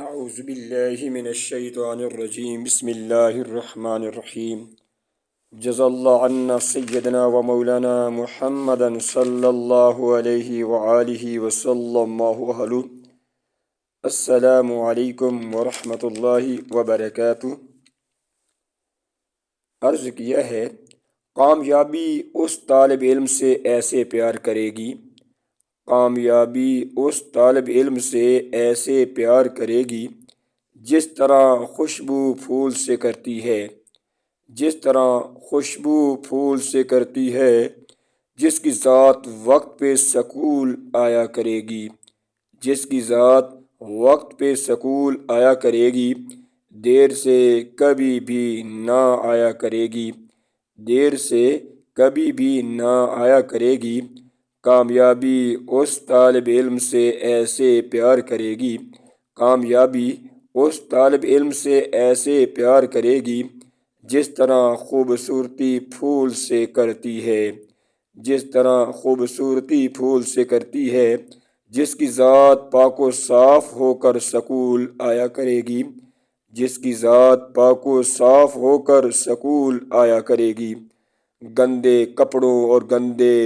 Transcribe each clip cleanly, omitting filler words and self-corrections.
اعوذ باللہ من الشیطان الرجیم بسم اللہ الرحمن الرحیم جزا اللہ عنا سیدنا و مولانا محمد صلی اللہ علیہ وآلہ وسلم وآلہ. السلام علیکم ورحمۃ اللہ وبرکاتہ. عرض کیا ہے، کامیابی اس طالب علم سے ایسے پیار کرے گی، کامیابی اس طالب علم سے ایسے پیار کرے گی جس طرح خوشبو پھول سے کرتی ہے، جس طرح خوشبو پھول سے کرتی ہے، جس کی ذات وقت پہ سکول آیا کرے گی، جس کی ذات وقت پہ سکول آیا کرے گی، دیر سے کبھی بھی نہ آیا کرے گی، دیر سے کبھی بھی نہ آیا کرے گی. کامیابی اس طالب علم سے ایسے پیار کرے گی، کامیابی اس طالب علم سے ایسے پیار کرے گی جس طرح خوبصورتی پھول سے کرتی ہے، جس طرح خوبصورتی پھول سے کرتی ہے، جس کی ذات پاک و صاف ہو کر سکول آیا کرے گی، جس کی ذات پاک و صاف ہو کر سکول آیا کرے گی. گندے کپڑوں اور گندے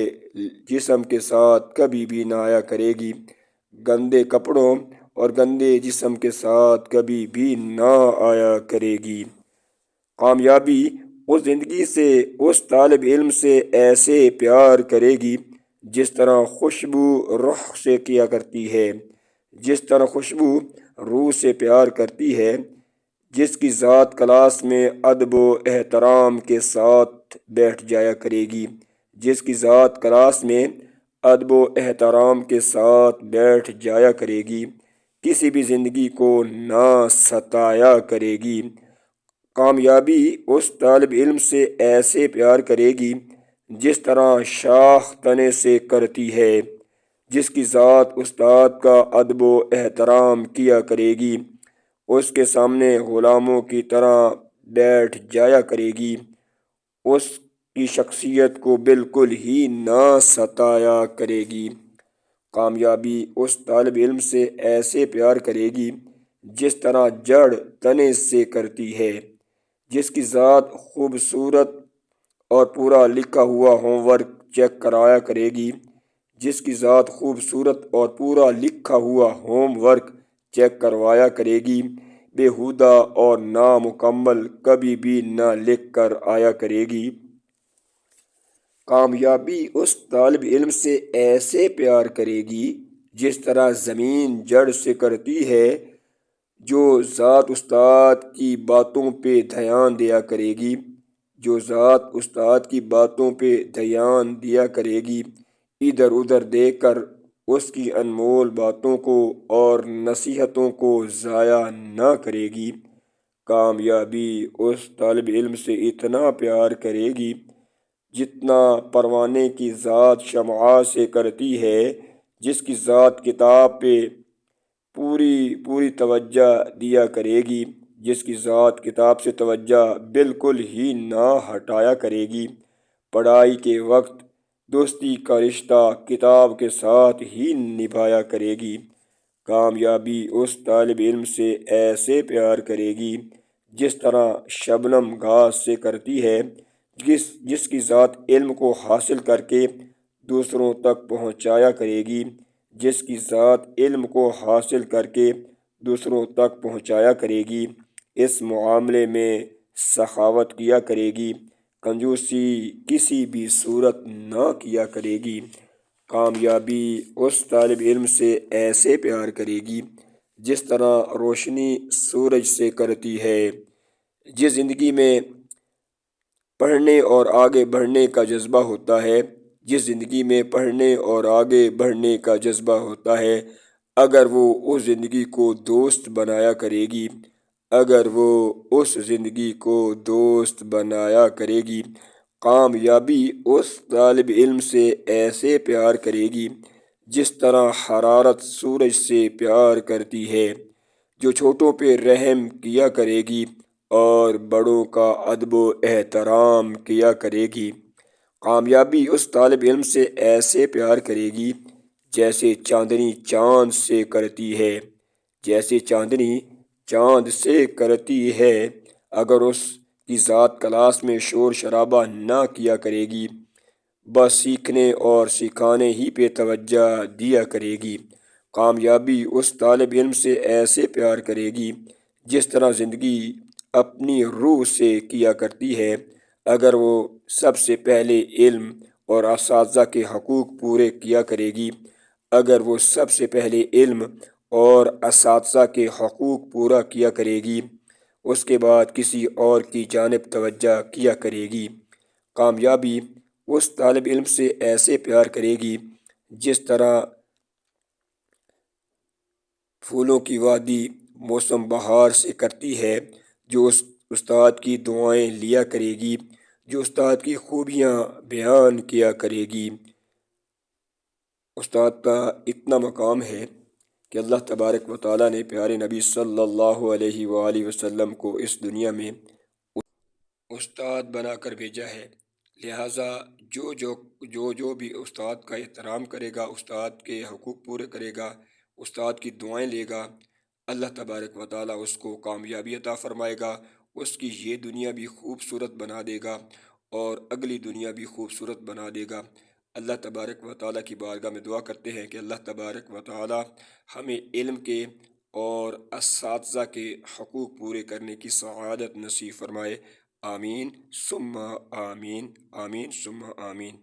جسم کے ساتھ کبھی بھی نہ آیا کرے گی، گندے کپڑوں اور گندے جسم کے ساتھ کبھی بھی نہ آیا کرے گی. کامیابی اس زندگی سے، اس طالب علم سے ایسے پیار کرے گی جس طرح خوشبو روح سے کیا کرتی ہے، جس طرح خوشبو روح سے پیار کرتی ہے، جس کی ذات کلاس میں ادب و احترام کے ساتھ بیٹھ جایا کرے گی، جس کی ذات کلاس میں ادب و احترام کے ساتھ بیٹھ جایا کرے گی، کسی بھی زندگی کو نہ ستایا کرے گی. کامیابی اس طالب علم سے ایسے پیار کرے گی جس طرح شاخ تنے سے کرتی ہے، جس کی ذات استاد کا ادب و احترام کیا کرے گی، اس کے سامنے غلاموں کی طرح بیٹھ جایا کرے گی، اس کی شخصیت کو بالکل ہی نہ ستایا کرے گی. کامیابی اس طالب علم سے ایسے پیار کرے گی جس طرح جڑ تنے سے کرتی ہے، جس کی ذات خوبصورت اور پورا لکھا ہوا ہوم ورک چیک کرایا کرے گی، جس کی ذات خوبصورت اور پورا لکھا ہوا ہوم ورک چیک کروایا کرے گی، بیہودہ اور نامکمل کبھی بھی نہ لکھ کر آیا کرے گی. کامیابی اس طالب علم سے ایسے پیار کرے گی جس طرح زمین جڑ سے کرتی ہے، جو ذات استاد کی باتوں پہ دھیان دیا کرے گی، جو ذات استاد کی باتوں پہ دھیان دیا کرے گی، ادھر ادھر دیکھ کر اس کی انمول باتوں کو اور نصیحتوں کو ضائع نہ کرے گی. کامیابی اس طالب علم سے اتنا پیار کرے گی جتنا پروانے کی ذات شمعاء سے کرتی ہے، جس کی ذات کتاب پہ پوری توجہ دیا کرے گی، جس کی ذات کتاب سے توجہ بالکل ہی نہ ہٹایا کرے گی. پڑھائی کے وقت دوستی کا رشتہ کتاب کے ساتھ ہی نبھایا کرے گی. کامیابی اس طالب علم سے ایسے پیار کرے گی جس طرح شبنم گھاس سے کرتی ہے، جس کی ذات علم کو حاصل کر کے دوسروں تک پہنچایا کرے گی، جس کی ذات علم کو حاصل کر کے دوسروں تک پہنچایا کرے گی. اس معاملے میں سخاوت کیا کرے گی، کنجوسی کسی بھی صورت نہ کیا کرے گی. کامیابی اس طالب علم سے ایسے پیار کرے گی جس طرح روشنی سورج سے کرتی ہے. جس زندگی میں پڑھنے اور آگے بڑھنے کا جذبہ ہوتا ہے، جس زندگی میں پڑھنے اور آگے بڑھنے کا جذبہ ہوتا ہے، اگر وہ اس زندگی کو دوست بنایا کرے گی، اگر وہ اس زندگی کو دوست بنایا کرے گی، کامیابی اس طالب علم سے ایسے پیار کرے گی جس طرح حرارت سورج سے پیار کرتی ہے، جو چھوٹوں پہ رحم کیا کرے گی اور بڑوں کا ادب و احترام کیا کرے گی. کامیابی اس طالب علم سے ایسے پیار کرے گی جیسے چاندنی چاند سے کرتی ہے، جیسے چاندنی چاند سے کرتی ہے۔ اگر اس کی ذات کلاس میں شور شرابہ نہ کیا کرے گی، بس سیکھنے اور سکھانے ہی پہ توجہ دیا کرے گی۔ کامیابی اس طالب علم سے ایسے پیار کرے گی جس طرح زندگی اپنی روح سے کیا کرتی ہے۔ اگر وہ سب سے پہلے علم اور اساتذہ کے حقوق پورے کیا کرے گی، اگر وہ سب سے پہلے علم اور اساتذہ کے حقوق پورا کیا کرے گی، اس کے بعد کسی اور کی جانب توجہ کیا کرے گی۔ کامیابی اس طالب علم سے ایسے پیار کرے گی جس طرح پھولوں کی وادی موسم بہار سے کرتی ہے، جو اس استاد کی دعائیں لیا کرے گی، جو استاد کی خوبیاں بیان کیا کرے گی۔ استاد کا اتنا مقام ہے کہ اللہ تبارک و تعالیٰ نے پیارے نبی صلی اللہ علیہ وآلہ وسلم کو اس دنیا میں استاد بنا کر بھیجا ہے۔ لہٰذا جو بھی استاد کا احترام کرے گا، استاد کے حقوق پورے کرے گا، استاد کی دعائیں لے گا، اللہ تبارک و تعالیٰ اس کو کامیابی عطا فرمائے گا، اس کی یہ دنیا بھی خوبصورت بنا دے گا اور اگلی دنیا بھی خوبصورت بنا دے گا۔ اللہ تبارک و تعالیٰ کی بارگاہ میں دعا کرتے ہیں کہ اللہ تبارک و تعالیٰ ہمیں علم کے اور اساتذہ کے حقوق پورے کرنے کی سعادت نصیب فرمائے۔ آمین ثم آمین، آمین ثم آمین۔